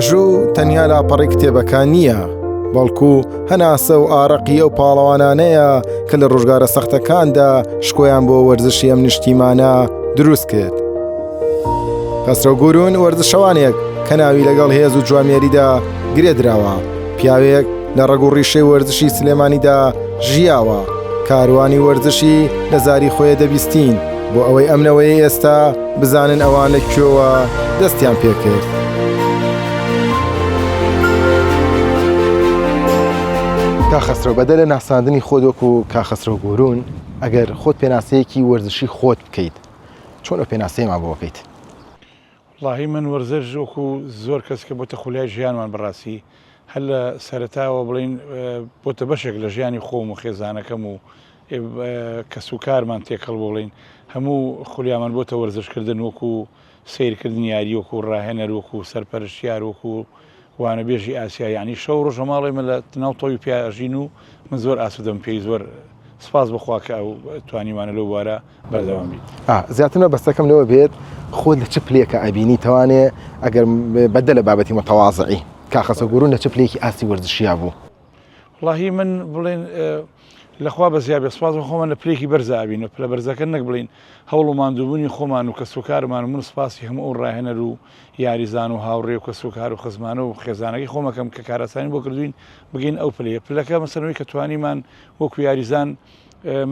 مێژوو تەنیا لاپەڕی کتێبەکان نییە، بەڵکو هەناسە و ئارەقیە و پاڵەوانانەیە کە لە ڕۆژگارە سەختەکاندا شکۆیان بۆ وەرزشی ئەم نیشتیمانە دروست کرد. خەسرۆ گوورون وەرزشەوانێک کە ناوی لەگەڵ هێز و جوامێریدا گرێدراوە، پیاوێک لە ڕێگ و ڕیشەی وەرزشی سلێمانیدا ژیاوە، کاروانی وەرزشی لە زاری خۆیە دەبیستین بۆ ئەوەی ئەمنەوەی ئێستا بزانن ئەوان لە کوێوە دەستیان پێکرد. کاخەسرۆ بەدە لە ناساندنی خۆت وەکو کاخەسرۆ گوورون، ئەگەر خۆت پێناسەیەکی وەرزشی خۆت بکەیت، چۆن ئەو پێناسەیەمان بۆ بکەیت؟ وڵاهی من وەرزش وەکو زۆر کەس کە بۆتە خولیای ژیانمان بەڕاستی هەر لە سەرەتاوە بڵین بۆتە بەشێک لە ژیانی خۆم و خێزانەکەم و کەس و کارمان تێکەڵ بۆ بڵین هەموو خولیامان بۆتە وەرزشکردن وەکو سیرکردن یاری وەکو ڕاهێنەر وەکو سەرپەرشتیار وەکو وانە بێژی ئاسیا، یعنی شەو ڕۆژە ماڵی من لە ناو تۆوی پیاژین و من زۆر ئاسوودەم پێی زۆر سپاس بخوا کە ئەو توانیمانە لەو وارە بەردەوام بیت. زیاترە بەستەکەم لەوە بێت خۆت لە چ پلێکە ئەبینی توانێ ئەگەر بەدە لە بابەتی متەواضعی کاخەسرۆ گوورون لە چ پلێکی ئاسی وەرزشیە بوو؟ وڵاهی من بڵێن لەخوا بەزیابێ سپاس بە خۆمان لە پلێکی بەرزە ئابینە، پلە بەرزەکە نەک بڵین هەوڵ و ماندووبوونی خۆمان و کەس و کارمان و من سپاسی هەموو ئەو ڕاهێنەر و یاریزان و هاوڕێ و کەس و کار و خزمانە و خێزانەکەی خۆمەکەم کە کارەسانی بۆ کردوین بگەین ئەو پلەکە مەسەلەوەی کە توانیمان وەکو یاریزان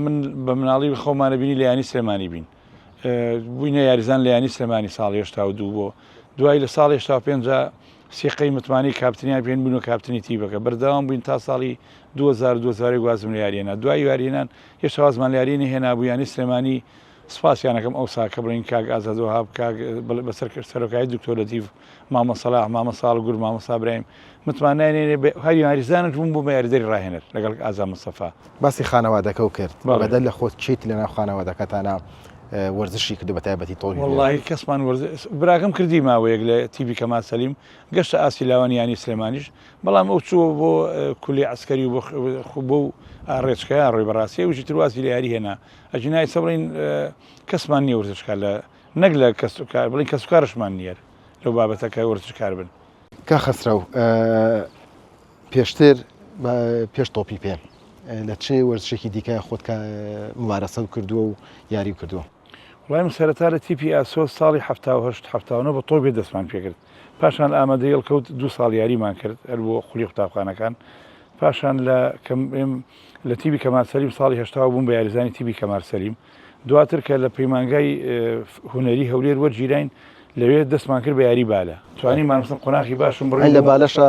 من بە مناڵی خۆمانە بینی لە یانی سلێمانی بین بووینە یاریزان لە یانی سلێمانی ساڵی 1982 بۆ دوای لە ساڵی 1985 سێقەی متمانی کاپتنیان پێێن بوون و کاپتنی تیبەکە بەردەوام بووین تا ساڵی 2002 گوازم لە یاریێنە دوای یاریێنان هێشتا وازمان یاریێنی هێنابوو یانی سلێمانی سپاسیانەکەم ئەو ساکە بڵین کاک ئازادوهاب کاک بەسەر سەرۆکایی دکتۆر لەتیف مامە سەلاح مامە ساڵگور مامەستا ئیبراهیم متمانانێنێ هەر یاریزانت بووم بۆ یاریدەری ڕاهێنەر لەگەڵ ئازاد مستەفا. باسی خانەوادەکە و کرد بەدەل لە خۆت چیت لە ناو خانەوادەکەتانە وەرزشی کردو بە تایبەتی تۆڵی؟ وڵاهی کەسمان براکەم کردی ماوەیەک لە تیڤی کەمال سەلیم گەشتە ئاسی لاوانی یانی سلێمانیش، بەڵام ئەو چووە بۆ کولی عسکەری و بۆ ڕێچکەیان ڕێی بەڕاستی وشی ترواسی لە یاری هێنا ئەجینای سەبڵین کەسمان نییە وەرزشکار لە نەک لە کەسوکار بڵین کەسوکارشمان نییە لەو بابەتەکە وەرزشکار بن. کاخەسرۆ پێشتر پێش تۆپی پێ لە چێ وەرزشێکی دیکە خۆت ممارەسە کردووە و یاری کردووە؟ وڵای من سەرەتا لە تیپی ئاسۆ ساڵی 1970 بە تۆپێ دەستمان پێکرد، پاشان ئامادەی هەڵکەوت 2 ساڵ یاریمان کرد هەر بۆ خولی قوتابخانەکان، پاشان لە تیبی کەمال سەلیم ساڵی 80 بووم بە یاریزانی تیبی کەمال سەلیم، دواتر کە لە پەیمانگای هونەری هەولێر وەرگیراین لەوێ دەستمان کرد بە یاری بالە، توانین مامۆستا قۆناغی باشم بڕین لە بالەشە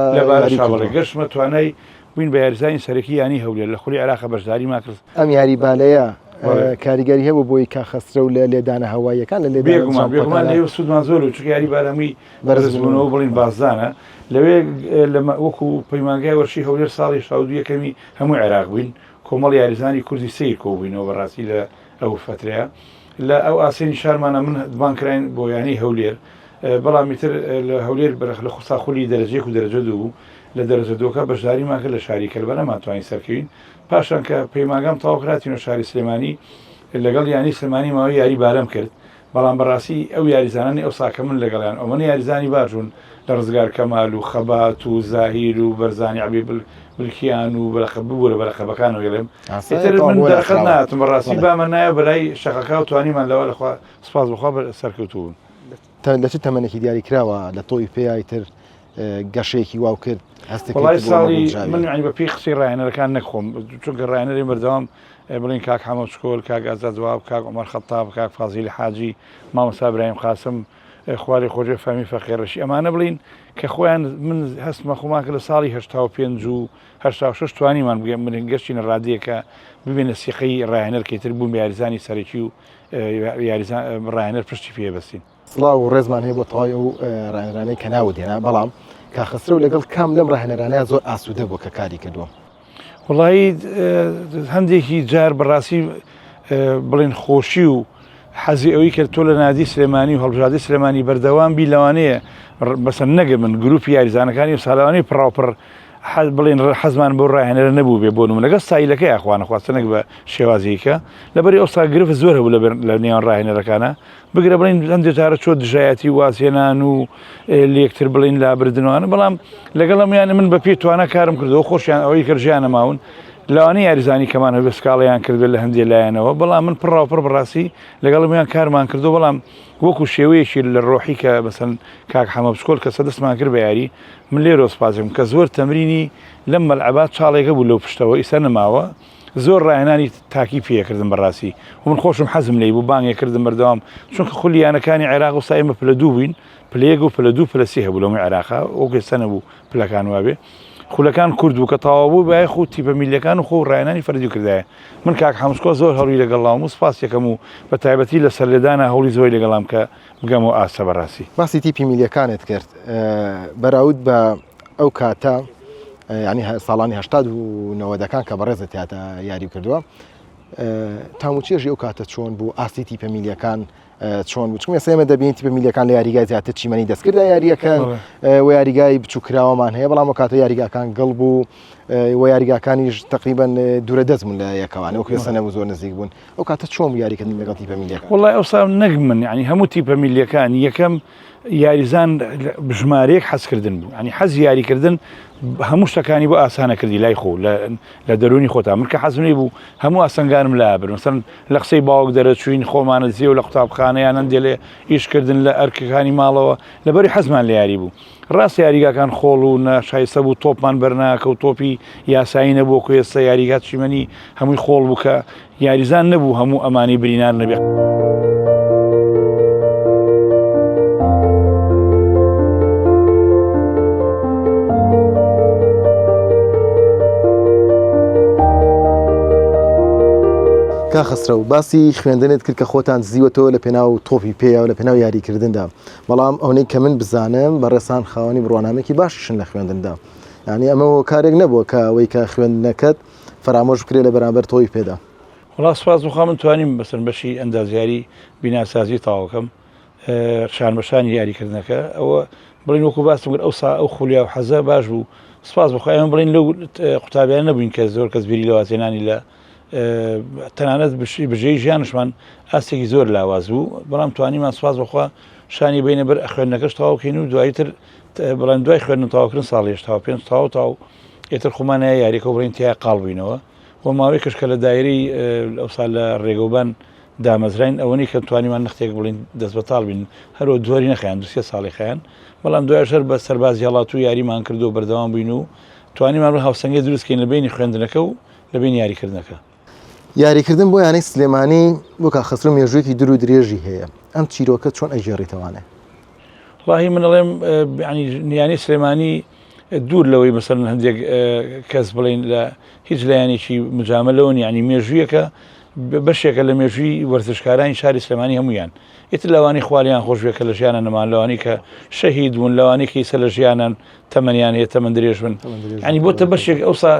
گەشتمە توانای بووین بە یاریزانی سەرەکی یانی هەولێر لە خولی عێراق بەشداری ماکرد. ئەم یاری بالەیە کاریگەری هەبوو بۆی کاخەسرە و لە لێدانە هەواییەکان لە بێگومان لێ سوودمان زۆر و چکە یاری بالەمی بەرزبوونەوە بڵین بازدانە لەوێ وەکو پەیمانگای وەرشی هەولێر ساڵی 1970 یەکەمی هەموو عێراق بووین، کۆمەڵ یاریزانی کوردی سیر کۆبووینەوە بەڕاستی لە ئەو فترەیە لە ئەو ئاسێنی شارمانە من دبانکراین بۆ یانی هەولێر، بەڵامی تر لە هەولێر لە خوساخولی دەرەجەیەک و دەرەجە دوو لە دەرەجە دووکە بەشداری ماکرد لە شاری کەلبەرە ماتوانین سەرکەوین، پاشان کە پەیمانگام تەواوکراتینەوە شاری سلێمانی لەگەڵ یانی سلێمانی ماوەی یاری بارەم کرد، بەڵام بەڕاستی ئەو یاریزانانی ئەو ساکە من لەگەڵیان ئەومەنە یاریزانی باشون لە ڕزگار کەمال و خەبات و زاهیر و بەرزانی عەبی بلکیان و بوورە بەرەخەبەکان و گەڵێم من دەخەت نهاتم بەڕاستی بامە نایە بەلای شەقەکە و توانیمان لەوە لەخوا سپاس بخوا سەرکەوتوو بوون. لە چ تەمەنێکی دیاری کراوە لە تۆی پێی تر گەشەیەکی واو کرد وڵای ساڵی من عنی بە پێی قسەی ڕاهێنەرەکان نەخۆم چونکە ڕاهێنەری بەردەوام بڵین کاک حەمەد شکۆل کاک ئازادوهاب کاک عومەر خەتاب کاک فازیلی حاجی مامۆستا ئیبراهیم قاسم خواری خۆجێ فەمی فەقیرەشی ئەمانە بڵین کە خۆیان من هەستمە خۆمان کە لە ساڵی 85 و 86 توانیمان بگەم من گەشتینە ڕادیەکە ببینە سیقەی ڕاهێنەرکەیتر بووم یاریزانی سەرەکی و یاریزان ڕاهێنەر پشتی پێبەستین. سڵاو و ڕێزمان هەیە بۆ تەواوی ئەو ڕاهێنەرانەی کە ناوت هێنا، بەڵام کاخەسرە و لەگەڵ کام لەم ڕاهێنەرانەیە زۆر ئاسوودە بوو کە کاری کردووە؟ وڵایی هەندێکی جار بەڕاستی بڵێن خۆشی و حەزی ئەوەی کرد تۆ لە نادی سلێمانی و هەڵبژاردی سلێمانی بەردەوام بی لەوانەیە بەسەر نەگە من گروپی یاریزانەکانی و ساڵەوانی پڕاوپڕ بڵین حەزمان بۆ ڕاهێنەرە نەبوو بێ بۆ نمونە لەگەڵ ستایلەکەی یاخواانە خواستنێک بە شێوازیکە لەبەری ئەوستا گرفت زۆر هەبوو لە نێوان ڕاهێنەرەکانە بگرە بڵین هەندێک جارە چۆ دژایەتی وازێنان و لێکتر بڵین لابردنوانە بەڵام لەگەڵ ئەمیانە من بە پێی توانە کارم کردەوە خۆشیان ئەوەی کردژیانە ماون لەوانەیە یاریزانی کەمان هەبێ سکاڵیان کردێت لە هەندێک لایەنەوە بەڵام من پڕاوپڕ بڕاستی لەگەڵ ئەمیان کارمان کردو بەڵام وەکو شێوەیەکی لە ڕۆحی کە بەسەن کاک حەمە بچکۆل کە سەدەستمان کرد بە یاری من لێرە سپاسم کە زۆر تەمرینی لەم مەلعەبات چاڵێکە بوو لەو پشتەوە ئیسە نەماوە زۆر ڕاهێنانی تاکی پێکردم بەڕاستی و من خۆشم حەزم لێ بوو بانگێکردم بەردەوام چونکە خولیانەکانی عێراق و سایمە پلە دوو بووین پلەیەک و پلە دوو پلە سێ هەبوو لەوەی عێراقا ئەو ئێستا نەبوو پلەکان وابێ خولەکان کورد بوو کە تەواو بوو بای خۆ تیپە میلەکان و خۆ ڕاهێنانی فەردی کردایە من کاک حەمسکۆ زۆر هەوڵی لەگەڵام و سپاس یەکەم و بە تایبەتی لە سەرلێدانە هەوڵی زۆری لەگەڵام کە بگەمەوە ئاسە بەڕاستی باسی تیپی میلەکانت کرد بەراود بە ئەو کاتە ینی ساڵانی هەشتاد و نەوەدەکان کە بەڕێزت هاتە یاری کردووە تاموچێژی ئەو کاتە چۆن بوو ئاسی تیپە میلەکان چۆن بوو چکمە سێمە دەبین تیپە میلەکان لە یاریگای زیاتر چیمەنی دەستکردا یاریەکان و یاریگای بچووکراوەمان هەیە بەڵام کاتە یاریگاکان گەڵ بوو و یاریگاکانیش تقریبان دوورە دەست بوون لە یەکەوانە و کوێسە نەبوو زۆر نزیک بوون ئەو کاتە چۆن یاریکردن لەگەڵ تیپە میلەکان وڵای ئەوسا نەک من ینی هەموو تیپە میلەکان یەکەم یاریزان بژمارەیەک حەزکردن بوو ینی حەز یاریکردن هەموو شتەکانی بۆ ئاسانە کردی لای خۆ لە دەرونی خۆتا من کە حەزنی بوو هەموو ئاسەنگانم لا بر مثلا لە قسەی باوک دەرەچوین خۆمانە زیێ و لە قوتابخانەیان هەندێ لێ ئیشکردن لە ئەرکەکانی ماڵەوە لەبەری حەزمان لە یاری بوو ڕاست یاریگاکان خۆڵ و نەشایستە بوو تۆپمان بەرناکە و تۆپی یاسایی نەبوو کە ئێستا یاریگات چیمەنی هەمووی خۆڵ بوو کە یاریزان نەبوو هەموو ئەمانی برینار نەبێ کا خسرە و باسی خوێندنت کرد کە خۆتان زیوەتەوە لە پێناو تۆپی پێیا و لە پێناو یاریکردندا بەڵام ئەوەی کە من بزانم بەڕێسان خاوەنی بڕوانامێکی باششن لە خوێندندا ینی ئەمە کارێک نەبووە کە ئەوەی کە خوێندنەکەت فەرامۆش بکرێت لە بەرامبەر تۆی پێدا وڵا سوپاس بخوا من توانیم بەسەر بەشی ئەندازیاری بیناسازی تاواکەم شان بەشانی یاریکردنەکە ئەوە بڵین وەکو باسم کرد ئەو خولیا و حەزە باش بوو سپاس بخوا ئێمە بڵین لەو قوتابیان نەبووین کە زۆر کەس بیری لەوازێنانی لە تەنانەت بژەی ژیانشمان ئاستێکی زۆر لاواز بوو بەڵام توانیمان سپاس بخوا شانی بینە بەر خوێندنەکەش تەواوکەین و دواییتر بەڵام دوای خوێندن تاواکردن ساڵیش تاوا پێنج تاو ئێتر خۆمانایە یاریەکە بڵین تیا قاڵبووینەوە و ماوەی کەشکە لە دایرەی ئەو ساڵ لە ڕێگەوبان دامەزراین ئەوەی کە توانیمان نەختێک بڵین دەست بەتاڵ بین هەرۆ دووەری نەخیان دوسێ ساڵی خیان بەڵام دوایشەر بە سەربازی هەڵات و یاریمان کرد و بەردەوام بووین و توانیمان هاوسەنگی دروستکەین لە بینی خوێندنەکە و لە بین یاریکردنەکە یاریکردن بۆ یانەی سلێمانی بۆ کا خسرە مێژوویەکی دوور و درێژی هەیە ئەم چیرۆکە چۆن ئەژێڕیتەوانێ وڵاهی من دەڵێم یانی سلێمانی دوور لەوەی مەسەن هەندێک کەس بڵین لە هیچ لایەنێکی مجاملەوە ینی مێژوویەکە بەشێکە لە مێژووی وەرزشکارانی شاری سلێمانی هەمویان ئیتر لەوانی خوالیان خۆشوێکە لە ژیانە نەمان لەوانی کە شەهید بوون لەوانی کە ئیسە لە ژیانان تەمەنیان هەیە تەمەن درێژ بن ینی بۆتە بەشێک ئەوسا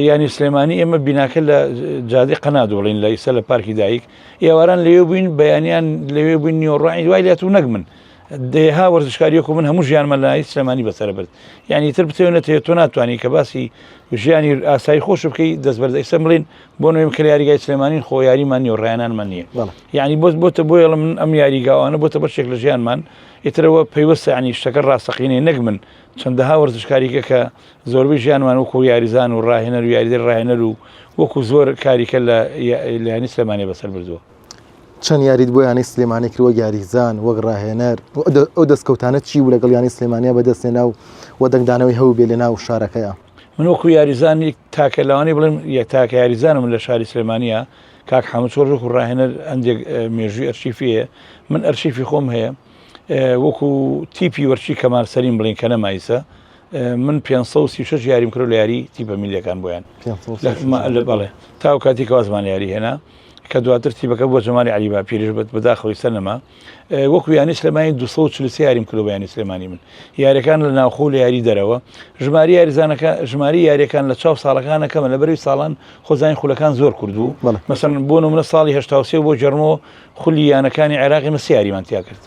ینی سلێمانی ئێمە بیناکە لە جادی قەناد بڵین لە ئیسە لە پارکی دایک ئێواران لەوێ بووین بەیانیان لەوێ بووین نیۆڕای دوای لێت و نەک من دێها وەرزشکاریەکە من هەموو ژیانمە لای سلێمانی بەسەر برد یعنی تر بتێنێت تۆ ناتوانانی کە باسی ژیانی ئاسایی خۆش بکەی دەست بەردە ئێستا بڵین بۆ نوێم کە یاریگای سلێمانی خۆ یاریمان نیۆڕایانمان نییە یعنی بۆتە بۆیە من ئەم یاریگاوانە بۆتە بەشێک لە ژیانمان ئیترەوە پەیوەستە ینی شتەکە ڕاستەقینەی نەک من چەندەها وەرزشکاریکە کە زۆربەی ژیانمان وەکو یاریزان و ڕاهێنەر و یاریدەر ڕاهێنەر و وەکو زۆر کاریکە لە ینی سلێمانی بەسەر بردووە چەند یاریت بۆ ینی سلێمانی کرد وەک یاریزان وەک ڕاهێنەر ئەو دەستکەوتانە چی بوو لەگەڵ ینی سلێمانیا بەدەستێنا و وە دەنگدانەوەی هەوو بێ لە ناو شارەکەیە من وەکو یاریزانی تاکە لەوانی بڵێم یەک تاکە یاریزانم لە شاری سلێمانیە کاک حەمەد چۆڕ و ڕاهێنەر هەندێک مێژووی ئەرشیفیە من ئەرشیفی خۆم هەیە وەکو تیپی وەرچی کەمال سەریم بڵین کە نەمایسە من 536 یاریم کرد لە یاری تیپە میلەکان بۆیان بەڵێ تاو کاتی کە وازمان یاری هێنا کە دواتر تیپەکە بۆ جەمالی عەلی پیرژ بەداخەوەی سەرنەما وەکو یانی سلێمانی 243 یاریم کرد بە یانی سلێمانی من یاریەکان لە ناوخۆ لە یاری دەرەوە ژماری یاریزانەکە ژماری یاریەکان لە چاو ساڵەکانە کەمە لە بەروی ساڵان خۆزانی خولەکان زۆر کردو مەسەن بۆ نمونە ساڵی 1970 بۆ جەرمەوە خولی یانەکانی عێراقی مە سێ یاریمان تیا کرد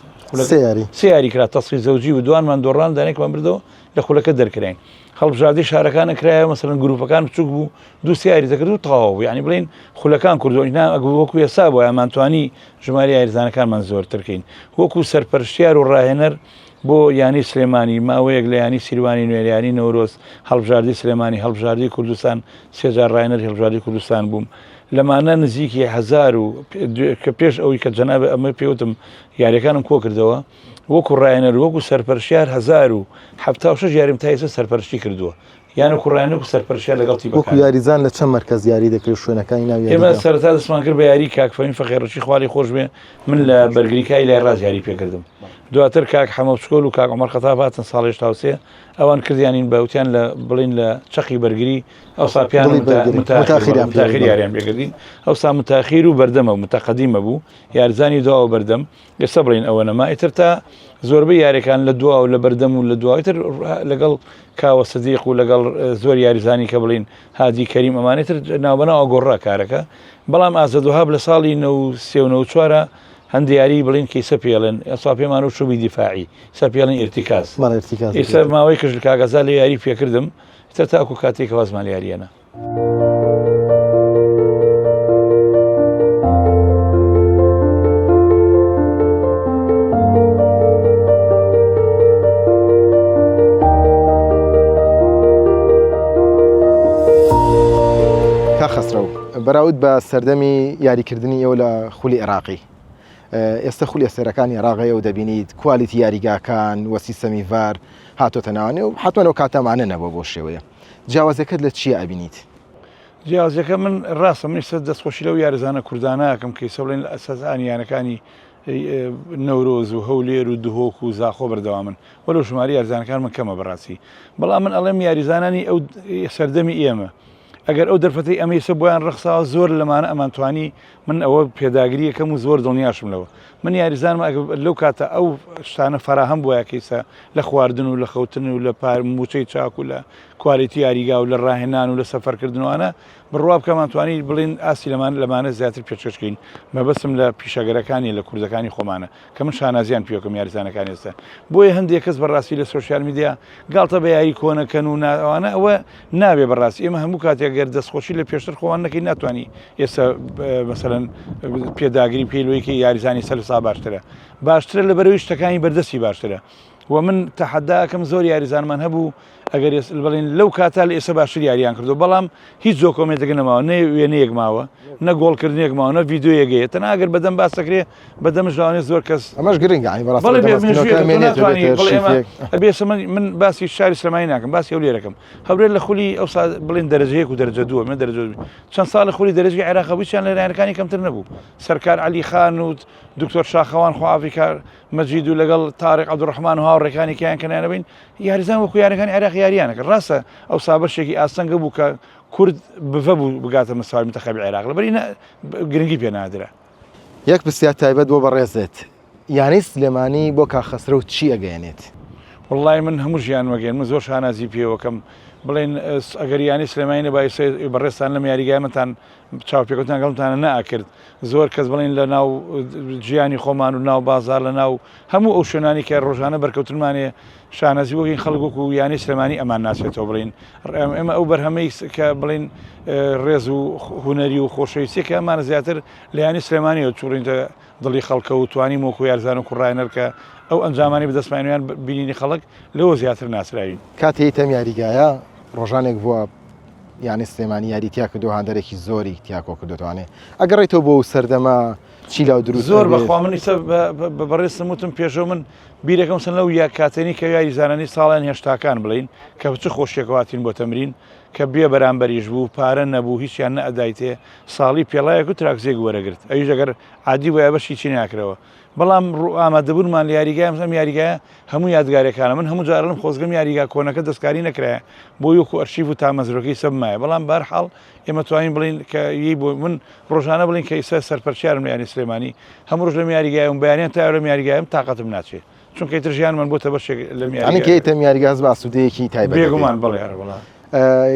سێ یاری کرا تەسخی زەوجی و دوانمان دۆڕان دانێکمان بردەوە لە خولەکە دەرکراین هەڵبژاردی شارەکانە کرایە مەسەرەن گروپەکان بچوک بوو دوو سیاری دەکرد و تەواو یعنی بڵین خولەکان کردونا وەکو ێستا بۆ ئەمانتوانی ژماری یاریزانەکانمان زۆرترکەین وەکو سەرپەرشتیار و ڕاهێنەر بۆ ینی سلێمانی ماوەیەک لە ینی سیروانی نوێریانی نەورۆز هەڵبژاردی سلێمانی هەڵبژاردی کوردستان سێجار ڕاهێنەر هەڵبژاردی کوردستان بووم لەمانە نزیکی 1000 و کە پێش ئەوی کە جەناب ئەمە پێوتم یاریەکانم کۆ کردەوە وەکو ڕاهێنەر وەکو سەرپەرشتیار 1076 یاریم تا ئێستا سەرپەرشتی کردووە یان کوڕانە و سەرپەرشتیار لەگەڵ وەکو یاریزان لە چەند مەرکەز یاری دەکرێت شوێنەکانی ناوی ئێمە سەرەتا دەستمان کرد بە یاری کاکفەین فەقیڕەشی خوالی خۆش بێ من لە بەرگریکای لای ڕاز یاری پێکردم دواتر کاک حەمەوچکۆل و کاک عومەر خەتاب هاتن ساڵی تاوسێ ئەوان کردیانین بەوتیان لە بڵین لە چەقی بەرگری ئەوسا پیان متاخیر یاریان پێکردین ئەوسا متاخیر و بەردەمە متەقەدیمە بوو یاریزانی دواوە بەردەم ئێستا بڵین ئەوە نەما ئیتر تا زۆربەی یاریەکان لە دوا و لە بەردەم و لە دوایتر لەگەڵ کاوە سەدیق و لەگەڵ زۆر یاریزانی کە بڵین هادی کەریم ئەمانێتر ناوبەناوە گۆڕا کارەکە بەڵام ئازادوهاب لە ساڵی 1994 هەندی یاری بڵین کەیسە پێڵێن ئەسا پێمان و شوبی دیفاعی سا پێڵین ئێرتیکاز ئێستا ماوەی کەژ کاگەزا لە یاری پێکردم ئێستا تاکو کاتێک کە وازمان یاریەنە خسرەو بەراود بە سەردەمی یاریکردنی ئەو لە خولی عێراقی ئێستا خولی سێرەکانی عێراقی و دەبینیت کوالیتی یاریگاکان وەسی سەمیڤار هاتۆتە ناوانێ و حتومەن ئەو کاتەمانە نەبوو بۆ شێوەیە جیاوازەکەت لە چیە ئەبینیت؟ جیاوازەکە من ڕاستە منی سەر دەستخۆشی لەو یاریزانە کوردانەکەم کە ئێستا بڵێن ئەساسانی یانەکانی نەورۆز و هەولێر و دهۆک و زاخۆ بەردەوامن وەرە ژماری یاریزانەکان من کەمە بەڕاستی بەڵام من ئەڵێم یاریزانانی ئەو سەردەمی ئێمە ئەگەر ئەو دەرفەتی ئەمە ئێستا بۆیان ڕخساوە زۆر لەمانە ئەمانتوانی من ئەوە پێداگری یەکەم و زۆر دڵنیاشم لەوە من یاریزانمە لەو کاتە ئەو شتانە فەراهەم بووە کەیسە لە خواردن و لە خەوتن و لە موچەی چاک و لە کوالیتی یاریگا و لە ڕاهێنان و لە سەفەرکردنەوەانە بڕوا بکەمانتوانی بڵین ئاسی لەمانە زیاتر پێچەشکەین مەبەسم لە پیشەگەرەکانی لە کوردەکانی خۆمانە کە من شانازیان پێکەم یاریزانەکان ئێستا بۆیە هەندێک کەس بەڕاستی لە سۆشیال میدیا گاڵتە بە یاری کۆنەکەن و ناوانە ئەوە نابێ بەڕاستی ئێمە هەموو کاتێک گەر دەستخۆشی لە پێشتر خۆوان نەکەی ناتوانانی ئێستا مەسەرەن پێداگری پێلوەیەکی یاریزانی سەلسا باشترە لە بەرەوەی شتەکانی بەردەستی باشترە و من تەحەداکەم زۆر یاریزانمان هەبوو ئەگەر بڵین لەو کاتا لە ئێستا باشتر یاریان کردو بەڵام هیچ زۆ کۆمنتێک نەماوە نە وێنەیەک ماوە نە گۆڵکردنێک ماوە نە ڤیدیۆیەکەیە تەنها ئەگەر بەدەم باس دەکرێ بەدەمش لەوانێت زۆر کەس ئەمەش گرنگە بەڵێ من باسی شاری سلێمانی ناکەم باسی ئەو لێرەکەم هەورێت لە خولی ئەو بڵین دەرەجەیەک و دەرەجە دووە من دەرەجە چەند ساڵ لە خولی دەرەجی عێراقەوییان لە لایەنەکانی کەمتر نەبوو سەرکار عەلی خان و دکتۆر شاخەوان خواافیکار مەجید و لەگەڵ تارق عەبدوڕەحمان و هاوڕێکانی کیان کەنانەبین یاریزان وەکو یاریەکانی عێراق یاریانەکە ڕاستە ئەو بەشێکی ئاسەنگە بوو کە کورد بڤە بوو بگاتە مەساوی منتەخەبی عێراق لەبەر گرنگی پێ نادرا یەک پرسیار تایبەت بۆ بەڕێزێت یانی سلێمانی بۆ کاخەسرە و چی ئەگەیەنێت؟ وڵڵای من هەموو ژیان وەگەن من زۆر شانازی پێوەکەم بڵێن ئەگەر یانی سلێمانی نەبایسێ بەڕێستان لەم یاریگایمەتان چاوپێکوتان گەڵتانە نەئەکرد زۆر کەس بڵین لە ناو ژیانی خۆمان و ناو بازار لە ناو هەموو ئەو شوێنانی کە ڕۆژانە بەرکەوتنمانێ شانازی وەگەین خەڵک و یانی سلێمانی ئەمان ناسێتەوە بڵین ئێمە ئەو بەرهەمەی کە بڵین ڕێز و هوەری و خۆشەویستی کە ئەمانە زیاتر لە یانی سلێمانیەوە چوڕینتە دڵی خەڵکە و توانی مۆکو یارزان و کوڕایەنەرکە ئەو ئەنجامانی بەدەستمانویان بینینی خەڵک لەوە زیاتر ناسراوین کاتێ تەم یاریگایە ڕۆژانێک بووە یانی سلێمانی یاری تیا کردو هاندەرێکی زۆری تیاکۆ کردوانێ ئەگەڕێتەوە بۆ سەردەما چی لاو دروست زۆر بەخوا من بەڕێستم وتم پێشەوە من بیرەکەم سن لەو یا کاتێنی کە یاریزانانی ساڵیان هێشتاکان بڵین کە چ خۆشیێکەواتین بۆ تەمرین کە بێ بەرامبەریش بوو پارە نەبوو هیچیان نەئەدایتێ ساڵی پێڵایەک و تراکزێک وەرەگرت ئەویش ئەگەر عادی وایە بەشی چی ناکرەوە بەڵام ئامادەبوونمان لە یاریگایە ئەم یاریگایە هەموو یادگارەکانە من هەموو جارڵم خۆزگەم یاریگا کۆنەکە دەستکاری نەکرایە بۆ یوکو ئەرشیف و تامەزرۆکەی سەبمایە بەڵام بەرحاڵ ئێمە توانین بڵین کە بۆ من ڕۆژانە بڵین کە ئێستا سەرپەرچیارم لە یانی سلێمانی هەموو ڕۆژ لەم یاریگایەم بەیانیان تا لەم یاریگایم تااقەتم ناچێت چونکە ئیتر ژیانمان بۆتە بەشێک لەم یاریگەیتەم یاریگاز باسوودەیەکی تایبەت بێگومان بڵێ بڵێ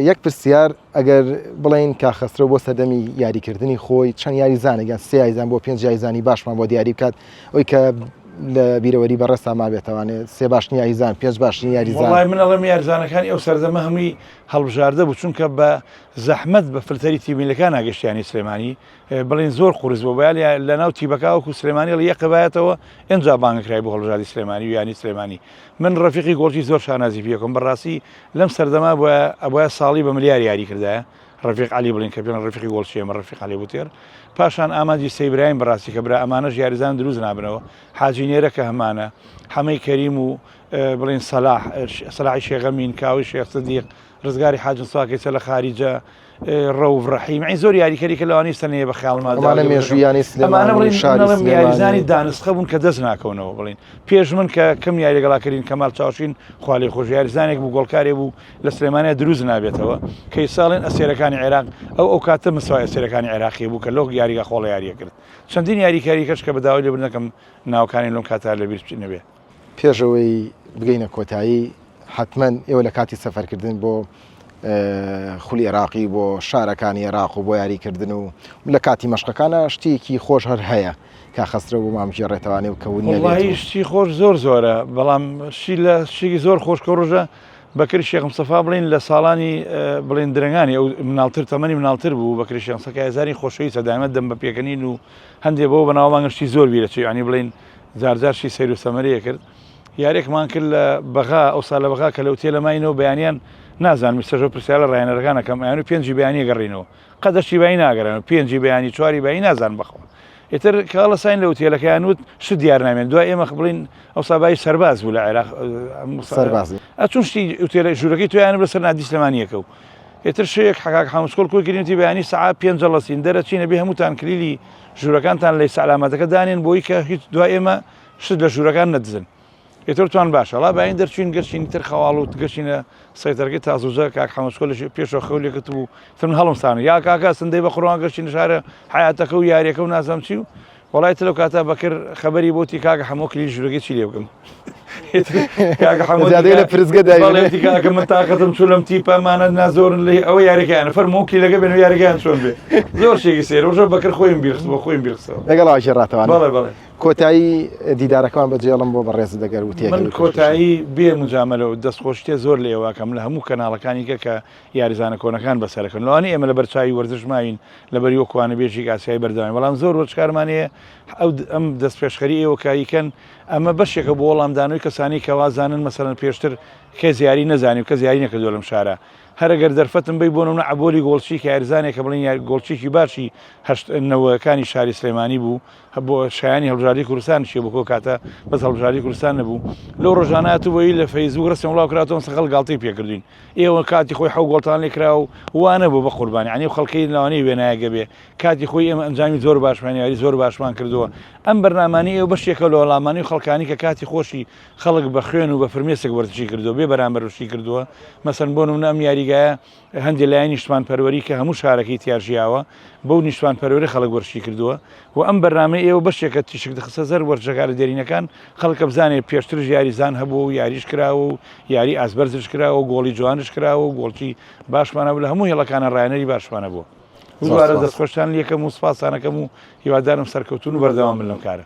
یەک پرسیار ئەگەر بڵین کاخەسرە بۆ سەردەمی یاریکردنی خۆی چەند یاریزانێکیان سێ یاریزان بۆ 5 یاریزانی باشمان بۆ دیاری بکات ئەوی کە لە بیرەوەری بەڕێستا ما بێتوانێت سێ باشنی یاریزان پێنج باشنی یاریزان وڵای من ئەڵەم یاریزانەکانی ئەو سەردەمە هەمووی هەڵبژاردە بوو چونکە بە زەحمەت بە فلتەری تیممیلەکان ناگەشتیانی سلێمانی بڵین زۆر قورس بۆ بەیان لە ناو تیبەکەوەکو سلێمانی لە یەقەبایەتەوە ئەنجا بانگەکرای بۆ هەڵبژاردی سلێمانی و یانی سلێمانی من ڕەفیقی گۆڵکی زۆر شانازی پێکم بەڕاستی لەم سەردەما ئەبە ساڵی بە ملیار یاری کردایە ڕفیق علی بڵین کە پێڵەن ڕفیقی گۆڵچیەمە ڕفیق علی بوتێر پاشان ئامادی سەیبراهیم بەڕاستی کە برا ئەمانەش یاریزان دروست نابنەوە حاجینێرە کە هەمانە حەمەی کەریم و بڵین سەلاحی شێغەمین کاوی شێخ سەدیق ڕزگاری حاجن سواکەیچە لە خاریجە ڕەوف ڕەحیم زۆر یاریکەری کە لەوانی سەنەیە بە خیاڵمانە مێژویانی سلێمانی یاریزانی دانسخە بوون کە دەست ناکەونەوە بڵین پێش من کە کەم یاری لەگەڵاکردین کەمال چاوشین خوالی خۆش یاریزانێک بوو گۆڵکارێ بوو لە سلێمانیا دروست نابێتەوە کەی ساڵێن ئەسێرەکانی عێراق ئەو کاتە مساوای ئەسێرەکانی عێراقی بوو کە لۆ یاریگە خۆڵە یاریە کرد چەندین یاریکاری کەش کە بەداوای لێبرنەکەم ناوکانی لەم کاتا لەبیر نەبێ پێشەوەی بگەینە کۆتایی حتمما ئێوە لە کاتی سەفەرکردن بۆ خولی عێراقی بۆ شارەکانی عێراق و بۆ یاریکردن و لە کاتی مەشقەکانە شتێکی خۆش هەر هەیە کا خەسترە بۆ مامژی ڕێتەوانی و کەونی شتی خۆش زۆر زۆرە بەڵام لە شتێکی زۆر خۆشکە ڕۆژە بەکری شێخ مستەفا بڵین لە ساڵانی بڵین درنگانی ئەو مناڵتر تەمەنی مناڵتر بوو بەکری شێخ مستەفا هزاری خۆشەویست دایمەت دەم بە پێکەنین و هەندێک بەوە بەناوبانگشتی زۆر بیرەچی ینی بڵین جارجارشی سەیر و سەمەریە کرد یارێکمان کرد لە بەغا ئەو ساڵ لە بەغا کە لەو تێلەماینەوە بەیانیان نازانم سەر پرسیال لە ڕاهێنەرەکانەکەم ئەیان و پێنجی بەیانی گەڕینەوە قەدەشی بەی ناگەرن و پێنجی بەیانی چواری بەی نازان بخەوە ئێتر کاڵە ساین لە وتێلەکەیان وت ش دیار نامێن دوای ئێمە بڵین ئەو سابایی سەرباز بوو لە عێراق سەربازی ئەچون شتی وتێلە ژوورەکەی تویانە بەسەر نادی سلێمانیەکە و ئێتر شەیەک حقاق حەموسکۆڵ کۆگرێتی بەیانی سەعات 5 جەڵەسین دەرەچینە بێ هەمووتان کلیلی ژوورەکانتان لەی سەلامەتەکە دانێن بۆی کە هیچ دوای ئێمە شت لە ژوورەکان نەدزن ئێترتوان باشە ڵا باین دەرچوین گەشتین تر خەواڵ و گەشتینە سەیتەرگەی تازوزە کاک حەموسکۆڵ پێشەوە خەولێکت بوو تم هەڵمستانە یا کاکە سندەی بە قڕوان گەشتین شارە حیاتەکە و یاریەکە و نازەم چی و وڵای تلو کاتا بەکرد خەبەری بۆتی کاکە هەموو کلی ژوورەکەی چی لێ بکەم لە پرزگە داڵێتی کاکە من تااقەتم چوو لەم تیپەمانە نازۆرن لێ ئەوە یاریەکەیانە فەرمۆکی لەگە بێن و یاریگەیان چۆن بێ زۆر شێکی سێر ڕۆژە بەکرد خۆیم بیرخ بۆ خۆیم بیرخسەوە لەگەڵاوی ڕاتەوان بەڵێ بەڵێ کۆتایی دیدارەکان بەجێڵم بۆ بەڕێز دەگەر و تێ من کۆتایی بێ مجاملە و دەستخۆشتێ زۆر لێواکەم لە هەموو کەناڵەکانیکە کە یاریزانە کۆنەکان بەسەرەکەن لەوانی ئێمە لە بەرچاوی وەرزش ماوین لە بەری وەکوانە بێژی ئاسیایی بەردەوام بەڵام زۆر وەرچکارمانەیە ئەم دەست پێشخەری ئێوە کاریکەن ئەمە بەشێکە بۆ وەڵامدانەوەی کەسانی کەوازانن مەسەرەن پێشتر کە زیاری نەزانانی و کە زیاری نەکردو لەم شارە هەرەگەر دەرفەتم بی بۆ نمونە عبۆلی گۆڵچی کە یاریزانێکە بڵین گۆڵچێکی باشی نەوەکانی شاری سلێمانی بوو بۆ شایانی هەڵبژاردی کوردستان چیە بۆ کاتە بەس هەڵبژاردی کوردستان نەبوو لەو ڕۆژانات بۆی لە فەیسبوک ڕستم وڵاو کراتەوە سەخەڵ گاڵتەی پێکردوین ئێوە کاتی خۆی حەو گۆڵتان لێ کرا و وانە بوو بە قوربانی عنی خەڵکەی لەوانەی وێنایەگە بێ کاتی خۆی ئێمە ئەنجامی زۆر باشمان یاری زۆر باشمان کردووە ئەم بەرنامانی ئێوە بەشێکە لە وەڵامانی و خەڵکانی کە کاتی خۆشی خەڵک بە خوێن و بە فرمێسک وەرزشی کردووە بێ بەرامبەر وشی کردووە مەسەن بۆ نمونە ئەم یاریگایە هەندێک لایەن نیشتمان پەروەری کە هەموو شارەکەی تیاژیاوە بەو نیشتمان پەروەری خەڵک وەرشی کردووە و ئەم بەرنامەی ئێوە بەشێکە تیشک دەخسە زەر وەرجەکار دێرینەکان خەڵکە بزانێت پێشتر یاریزان هەبوو و یاریش کراوە و یاری ئاسبەرزش کراوە و گۆڵی جوانش کراوە و گۆڵکی باشمانە بوو لە هەموو هێڵەکانە ڕایەنەری باشمانە بووە وارە دەستخۆشتان یەکەم و سپاسانەکەم و هیوادارم سەرکەوتون و بەردەوام بن لەم کارە